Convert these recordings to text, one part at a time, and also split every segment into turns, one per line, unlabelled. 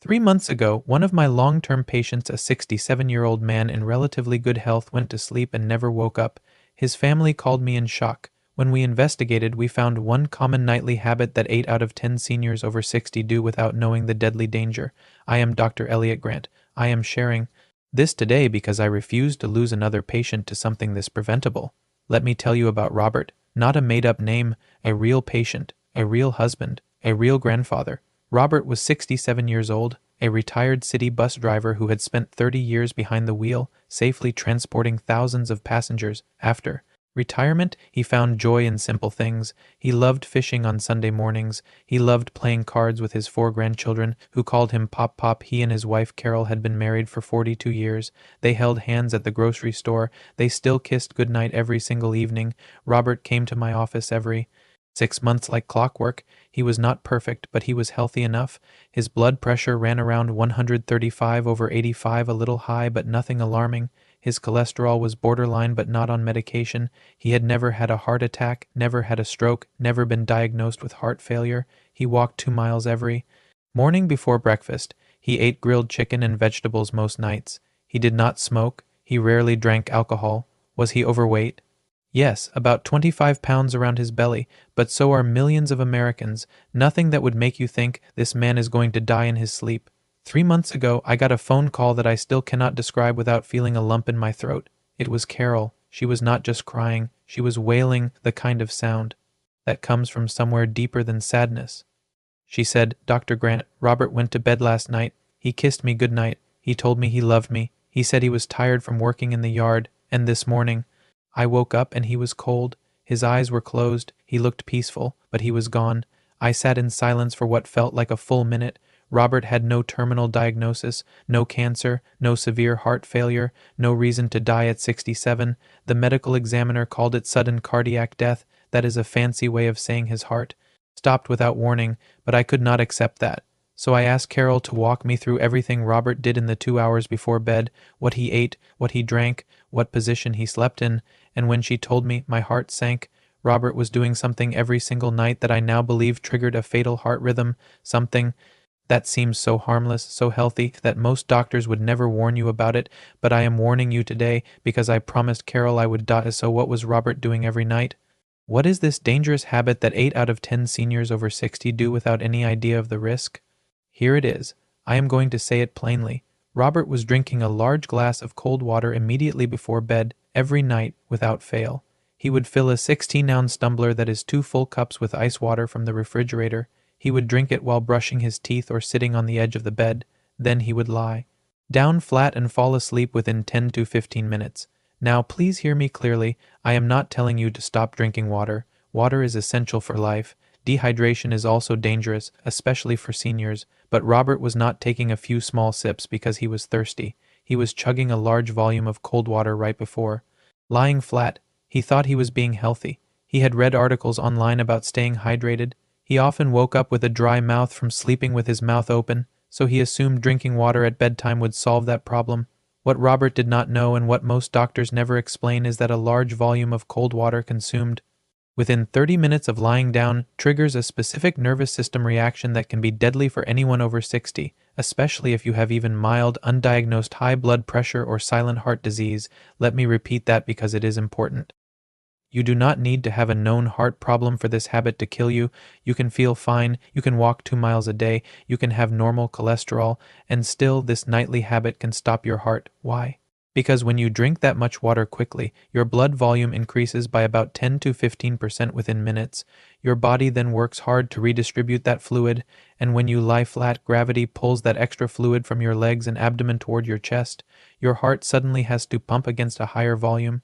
3 months ago, one of my long-term patients, a 67-year-old man in relatively good health, went to sleep and never woke up. His family called me in shock. When we investigated, we found one common nightly habit that 8 out of 10 seniors over 60 do without knowing the deadly danger. I am Dr. Elliot Grant. I am sharing this today because I refuse to lose another patient to something this preventable. Let me tell you about Robert, not a made-up name, a real patient, a real husband, a real grandfather. Robert was 67 years old, a retired city bus driver who had spent 30 years behind the wheel, safely transporting thousands of passengers. After retirement, he found joy in simple things. He loved fishing on Sunday mornings. He loved playing cards with his 4 grandchildren, who called him Pop Pop. He and his wife Carol had been married for 42 years. They held hands at the grocery store. They still kissed goodnight every single evening. Robert came to my office every 6 months like clockwork. He was not perfect, but he was healthy enough. His blood pressure ran around 135/85, a little high, but nothing alarming. His cholesterol was borderline, but not on medication. He had never had a heart attack, never had a stroke, never been diagnosed with heart failure. He walked 2 miles every morning before breakfast. He ate grilled chicken and vegetables most nights. He did not smoke. He rarely drank alcohol. Was he overweight? Yes, about 25 pounds around his belly, but so are millions of Americans. Nothing that would make you think this man is going to die in his sleep. 3 months ago, I got a phone call that I still cannot describe without feeling a lump in my throat. It was Carol. She was not just crying, she was wailing, the kind of sound that comes from somewhere deeper than sadness. She said, "Dr. Grant, Robert went to bed last night. He kissed me goodnight. He told me he loved me. He said he was tired from working in the yard, and this morning I woke up and he was cold. His eyes were closed. He looked peaceful, but he was gone. I sat in silence for what felt like a full minute. Robert had no terminal diagnosis, no cancer, no severe heart failure, no reason to die at 67. The medical examiner called it sudden cardiac death. That is a fancy way of saying his heart stopped without warning, but I could not accept that. So I asked Carol to walk me through everything Robert did in the 2 hours before bed, what he ate, what he drank, what position he slept in, and when she told me, my heart sank. Robert was doing something every single night that I now believe triggered a fatal heart rhythm, something that seems so harmless, so healthy, that most doctors would never warn you about it, but I am warning you today because I promised Carol I would die. So what was Robert doing every night? What is this dangerous habit that 8 out of 10 seniors over 60 do without any idea of the risk? Here it is. I am going to say it plainly. Robert was drinking a large glass of cold water immediately before bed, every night, without fail. He would fill a 16-ounce tumbler that is 2 full cups with ice water from the refrigerator. He would drink it while brushing his teeth or sitting on the edge of the bed. Then he would lie down flat and fall asleep within 10 to 15 minutes. Now, please hear me clearly. I am not telling you to stop drinking water. Water is essential for life. Dehydration is also dangerous, especially for seniors, but Robert was not taking a few small sips because he was thirsty. He was chugging a large volume of cold water right before lying flat. He thought he was being healthy. He had read articles online about staying hydrated. He often woke up with a dry mouth from sleeping with his mouth open, so he assumed drinking water at bedtime would solve that problem. What Robert did not know, and what most doctors never explain, is that a large volume of cold water consumed within 30 minutes of lying down triggers a specific nervous system reaction that can be deadly for anyone over 60, especially if you have even mild, undiagnosed high blood pressure or silent heart disease. Let me repeat that because it is important. You do not need to have a known heart problem for this habit to kill you. You can feel fine, you can walk 2 miles a day, you can have normal cholesterol, and still this nightly habit can stop your heart. Why? Because when you drink that much water quickly, your blood volume increases by about 10 to 15% within minutes. Your body then works hard to redistribute that fluid, and when you lie flat, gravity pulls that extra fluid from your legs and abdomen toward your chest. Your heart suddenly has to pump against a higher volume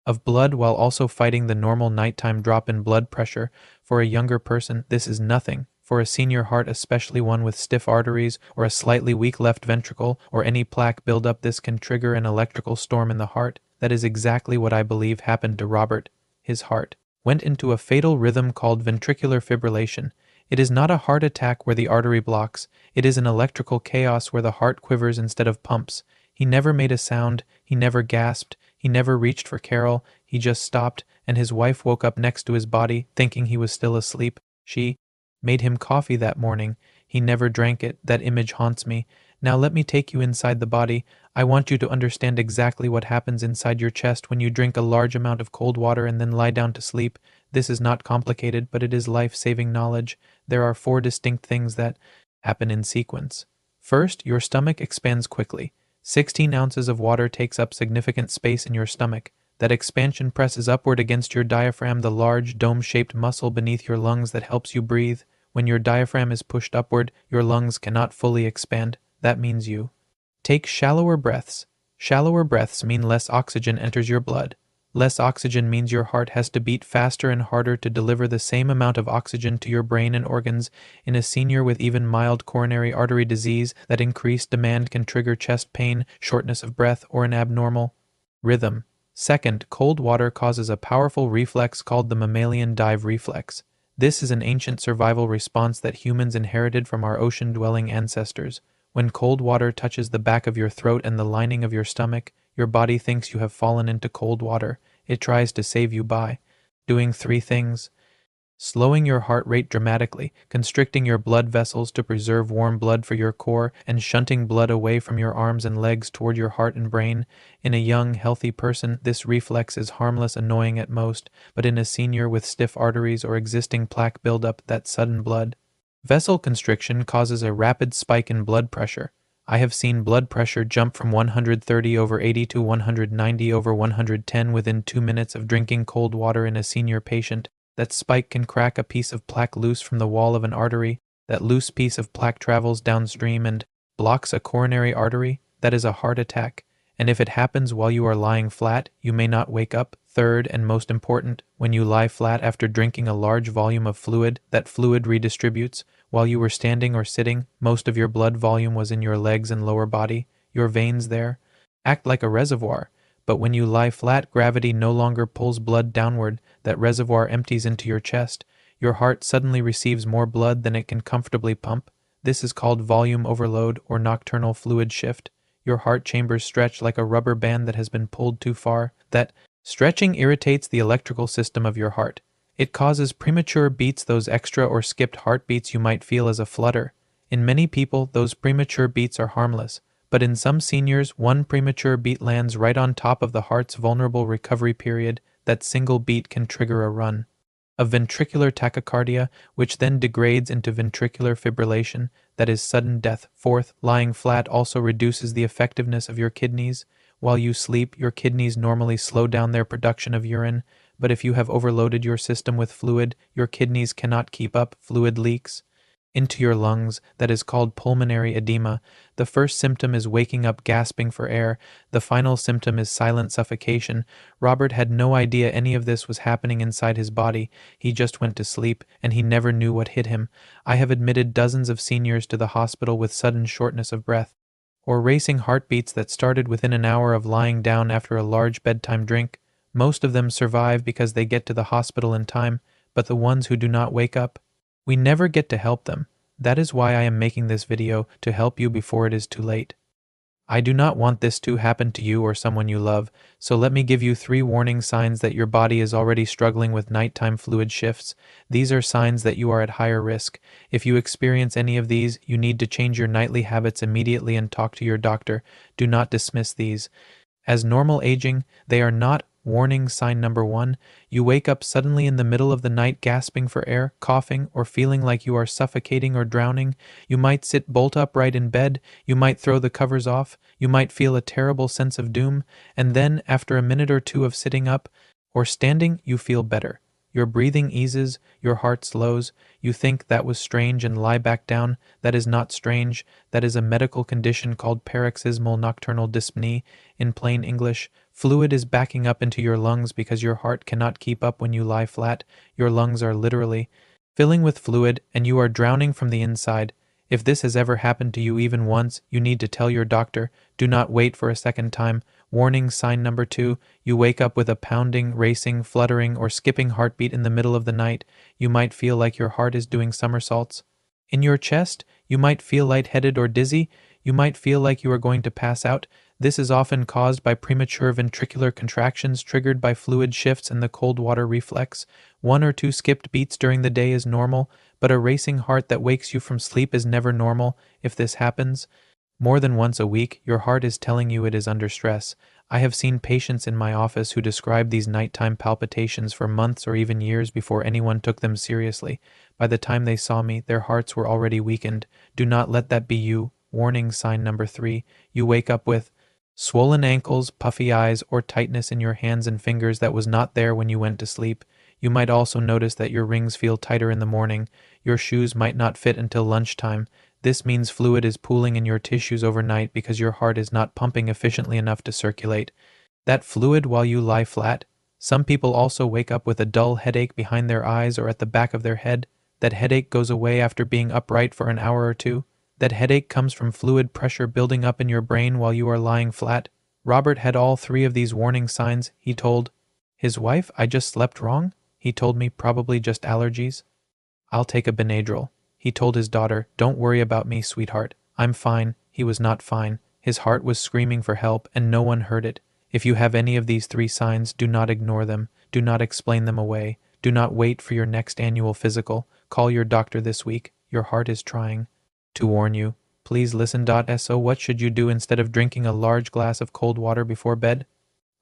of blood while also fighting the normal nighttime drop in blood pressure. For a younger person, this is nothing. For a senior heart, especially one with stiff arteries or a slightly weak left ventricle or any plaque buildup, this can trigger an electrical storm in the heart. That is exactly what I believe happened to Robert. His heart went into a fatal rhythm called ventricular fibrillation. It is not a heart attack where the artery blocks. It is an electrical chaos where the heart quivers instead of pumps. He never made a sound. He never gasped. He never reached for Carol. He just stopped, and his wife woke up next to his body, thinking he was still asleep. She made him coffee that morning. He never drank it. That image haunts me. Now let me take you inside the body. I want you to understand exactly what happens inside your chest when you drink a large amount of cold water and then lie down to sleep. This is not complicated, but it is life-saving knowledge. There are 4 distinct things that happen in sequence. First, your stomach expands quickly. 16 ounces of water takes up significant space in your stomach. That expansion presses upward against your diaphragm, the large dome-shaped muscle beneath your lungs that helps you breathe. When your diaphragm is pushed upward, your lungs cannot fully expand. That means you take shallower breaths. Shallower breaths mean less oxygen enters your blood. Less oxygen means your heart has to beat faster and harder to deliver the same amount of oxygen to your brain and organs. In a senior with even mild coronary artery disease, that increased demand can trigger chest pain, shortness of breath, or an abnormal rhythm. Second, cold water causes a powerful reflex called the mammalian dive reflex. This is an ancient survival response that humans inherited from our ocean-dwelling ancestors. When cold water touches the back of your throat and the lining of your stomach, your body thinks you have fallen into cold water. It tries to save you by doing 3 things: slowing your heart rate dramatically, constricting your blood vessels to preserve warm blood for your core, and shunting blood away from your arms and legs toward your heart and brain. In a young, healthy person, this reflex is harmless, annoying at most, but in a senior with stiff arteries or existing plaque buildup, that sudden blood vessel constriction causes a rapid spike in blood pressure. I have seen blood pressure jump from 130/80 to 190/110 within 2 minutes of drinking cold water in a senior patient. That spike can crack a piece of plaque loose from the wall of an artery. That loose piece of plaque travels downstream and blocks a coronary artery. That is a heart attack. And if it happens while you are lying flat, you may not wake up. Third, and most important, when you lie flat after drinking a large volume of fluid, that fluid redistributes. While you were standing or sitting, most of your blood volume was in your legs and lower body. Your veins there act like a reservoir. But when you lie flat, gravity no longer pulls blood downward. That reservoir empties into your chest. Your heart suddenly receives more blood than it can comfortably pump. This is called volume overload or nocturnal fluid shift. Your heart chambers stretch like a rubber band that has been pulled too far. That stretching irritates the electrical system of your heart. It causes premature beats, those extra or skipped heartbeats you might feel as a flutter. In many people, those premature beats are harmless, but in some seniors, one premature beat lands right on top of the heart's vulnerable recovery period. That single beat can trigger a run of ventricular tachycardia, which then degrades into ventricular fibrillation, that is sudden death. Fourth, lying flat also reduces the effectiveness of your kidneys. While you sleep, your kidneys normally slow down their production of urine, but if you have overloaded your system with fluid, your kidneys cannot keep up. Fluid leaks into your lungs. That is called pulmonary edema. The first symptom is waking up gasping for air. The final symptom is silent suffocation. Robert had no idea any of this was happening inside his body. He just went to sleep, and he never knew what hit him. I have admitted dozens of seniors to the hospital with sudden shortness of breath, or racing heartbeats that started within an hour of lying down after a large bedtime drink. Most of them survive because they get to the hospital in time, but the ones who do not wake up, we never get to help them. That is why I am making this video, to help you before it is too late. I do not want this to happen to you or someone you love, so let me give you 3 warning signs that your body is already struggling with nighttime fluid shifts. These are signs that you are at higher risk. If you experience any of these, you need to change your nightly habits immediately and talk to your doctor. Do not dismiss these as normal aging. They are not. Warning sign number 1, you wake up suddenly in the middle of the night gasping for air, coughing, or feeling like you are suffocating or drowning. You might sit bolt upright in bed, you might throw the covers off, you might feel a terrible sense of doom, and then, after a minute or two of sitting up or standing, you feel better. Your breathing eases, your heart slows, you think that was strange and lie back down. That is not strange. That is a medical condition called paroxysmal nocturnal dyspnea. In plain English, fluid is backing up into your lungs because your heart cannot keep up when you lie flat. Your lungs are literally filling with fluid and you are drowning from the inside. If this has ever happened to you even once, you need to tell your doctor. Do not wait for a second time. Warning sign number 2, you wake up with a pounding, racing, fluttering, or skipping heartbeat in the middle of the night. You might feel like your heart is doing somersaults in your chest. You might feel lightheaded or dizzy. You might feel like you are going to pass out. This is often caused by premature ventricular contractions triggered by fluid shifts and the cold water reflex. 1 or 2 skipped beats during the day is normal, but a racing heart that wakes you from sleep is never normal. If this happens more than once a week, your heart is telling you it is under stress. I have seen patients in my office who describe these nighttime palpitations for months or even years before anyone took them seriously. By the time they saw me, their hearts were already weakened. Do not let that be you. Warning sign number 3. You wake up with swollen ankles, puffy eyes, or tightness in your hands and fingers that was not there when you went to sleep. You might also notice that your rings feel tighter in the morning. Your shoes might not fit until lunchtime. This means fluid is pooling in your tissues overnight because your heart is not pumping efficiently enough to circulate that fluid while you lie flat. Some people also wake up with a dull headache behind their eyes or at the back of their head. That headache goes away after being upright for an hour or two. That headache comes from fluid pressure building up in your brain while you are lying flat. Robert had all 3 of these warning signs. He told his wife, "I just slept wrong." He told me, "Probably just allergies. I'll take a Benadryl." He told his daughter, "Don't worry about me, sweetheart. I'm fine." He was not fine. His heart was screaming for help, and no one heard it. If you have any of these 3 signs, do not ignore them. Do not explain them away. Do not wait for your next annual physical. Call your doctor this week. Your heart is trying to warn you. Please listen. So what should you do instead of drinking a large glass of cold water before bed?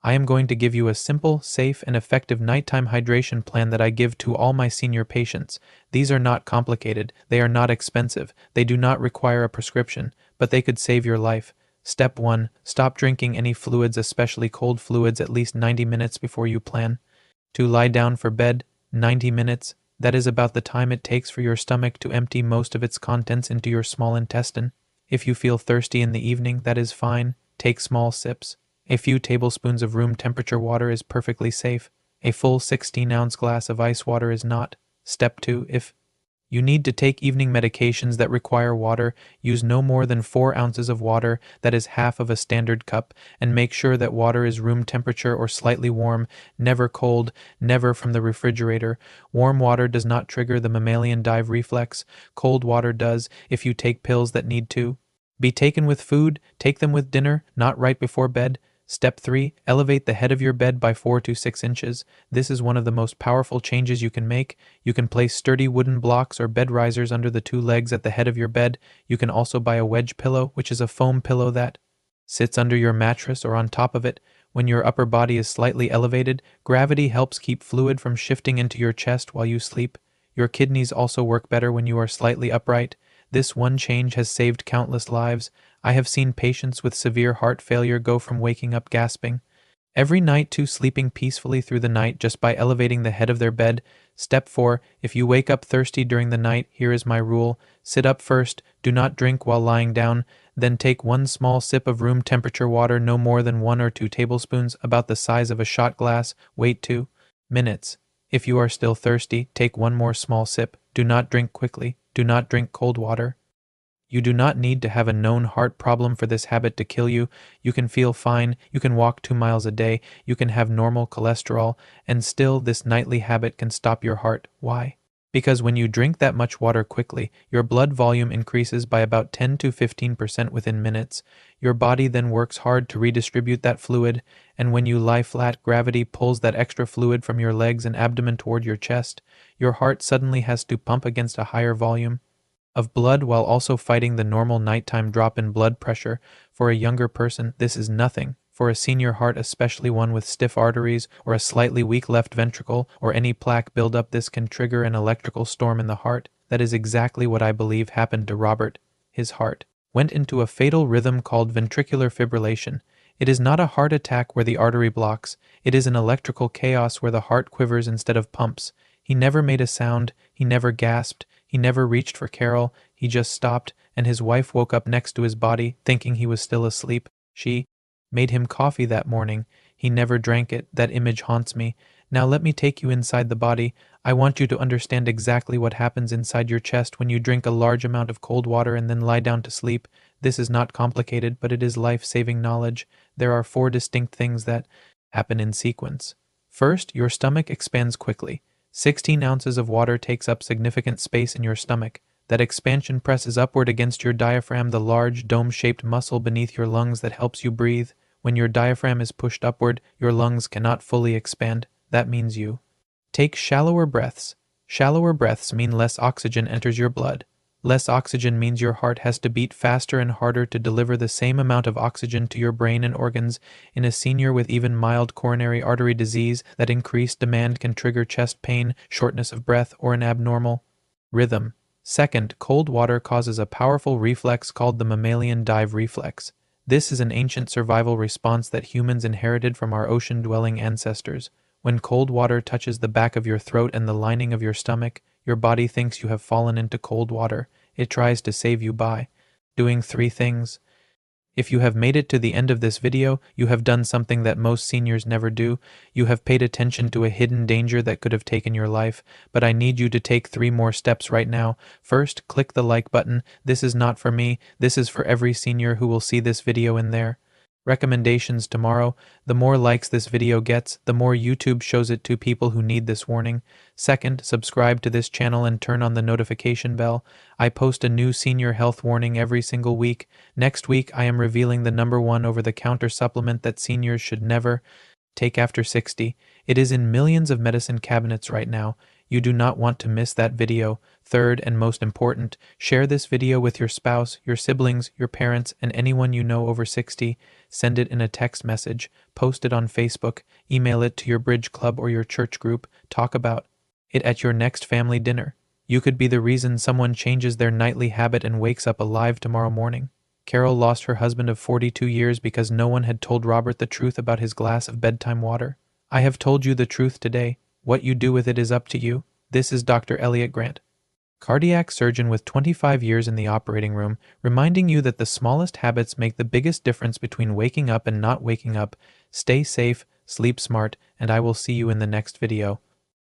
I am going to give you a simple, safe, and effective nighttime hydration plan that I give to all my senior patients. These are not complicated, they are not expensive, they do not require a prescription, but they could save your life. Step 1. Stop drinking any fluids, especially cold fluids, at least 90 minutes before you plan to lie down for bed. 90 minutes. That is about the time it takes for your stomach to empty most of its contents into your small intestine. If you feel thirsty in the evening, that is fine. Take small sips. A few tablespoons of room temperature water is perfectly safe. A full 16-ounce glass of ice water is not. Step 2. If you need to take evening medications that require water, use no more than 4 ounces of water, that is half of a standard cup, and make sure that water is room temperature or slightly warm, never cold, never from the refrigerator. Warm water does not trigger the mammalian dive reflex. Cold water does if you take pills that need to be taken with food. Take them with dinner, not right before bed. Step 3. Elevate the head of your bed by 4 to 6 inches. This is one of the most powerful changes you can make. You can place sturdy wooden blocks or bed risers under the 2 legs at the head of your bed. You can also buy a wedge pillow, which is a foam pillow that sits under your mattress or on top of it. When your upper body is slightly elevated, gravity helps keep fluid from shifting into your chest while you sleep. Your kidneys also work better when you are slightly upright. This one change has saved countless lives. I have seen patients with severe heart failure go from waking up gasping every night to sleeping peacefully through the night just by elevating the head of their bed. Step 4. If you wake up thirsty during the night, here is my rule. Sit up first, do not drink while lying down, then take 1 small sip of room temperature water, no more than 1 or 2 tablespoons, about the size of a shot glass. Wait 2 minutes. If you are still thirsty, take 1 more small sip. Do not drink quickly. Do not drink cold water. You do not need to have a known heart problem for this habit to kill you. You can feel fine, you can walk 2 miles a day, you can have normal cholesterol, and still this nightly habit can stop your heart. Why? Because when you drink that much water quickly, your blood volume increases by about 10 to 15% within minutes. Your body then works hard to redistribute that fluid, and when you lie flat, gravity pulls that extra fluid from your legs and abdomen toward your chest. Your heart suddenly has to pump against a higher volume of blood while also fighting the normal nighttime drop in blood pressure. For a younger person, this is nothing. For a senior heart, especially one with stiff arteries or a slightly weak left ventricle or any plaque buildup, this can trigger an electrical storm in the heart. That is exactly what I believe happened to Robert. His heart went into a fatal rhythm called ventricular fibrillation. It is not a heart attack where the artery blocks. It is an electrical chaos where the heart quivers instead of pumps. He never made a sound. He never gasped. He never reached for Carol. He just stopped, and his wife woke up next to his body, thinking he was still asleep. She made him coffee that morning. He never drank it. That image haunts me. Now let me take you inside the body. I want you to understand exactly what happens inside your chest when you drink a large amount of cold water and then lie down to sleep. This is not complicated, but it is life-saving knowledge. There are 4 distinct things that happen in sequence. First, your stomach expands quickly. 16 ounces of water takes up significant space in your stomach. That expansion presses upward against your diaphragm, the large dome-shaped muscle beneath your lungs that helps you breathe. When your diaphragm is pushed upward, your lungs cannot fully expand. That means you take shallower breaths. Shallower breaths mean less oxygen enters your blood. Less oxygen means your heart has to beat faster and harder to deliver the same amount of oxygen to your brain and organs. In a senior with even mild coronary artery disease, that increased demand can trigger chest pain, shortness of breath, or an abnormal rhythm. Second, cold water causes a powerful reflex called the mammalian dive reflex. This is an ancient survival response that humans inherited from our ocean-dwelling ancestors. When cold water touches the back of your throat and the lining of your stomach, your body thinks you have fallen into cold water. It tries to save you by doing three things. If you have made it to the end of this video, you have done something that most seniors never do. You have paid attention to a hidden danger that could have taken your life, but I need you to take 3 more steps right now. First, click the like button. This is not for me. This is for every senior who will see this video in there. Recommendations tomorrow. The more likes this video gets, the more YouTube shows it to people who need this warning. Second, subscribe to this channel and turn on the notification bell. I post a new senior health warning every single week. Next week, I am revealing the #1 over-the-counter supplement that seniors should never take after 60. It is in millions of medicine cabinets right now. You do not want to miss that video. Third, and most important, share this video with your spouse, your siblings, your parents, and anyone you know over 60. Send it in a text message, post it on Facebook, email it to your bridge club or your church group, talk about it at your next family dinner. You could be the reason someone changes their nightly habit and wakes up alive tomorrow morning. Carol lost her husband of 42 years because no one had told Robert the truth about his glass of bedtime water. I have told you the truth today. What you do with it is up to you. This is Dr. Elliot Grant, cardiac surgeon with 25 years in the operating room, reminding you that the smallest habits make the biggest difference between waking up and not waking up. Stay safe, sleep smart, and I will see you in the next video.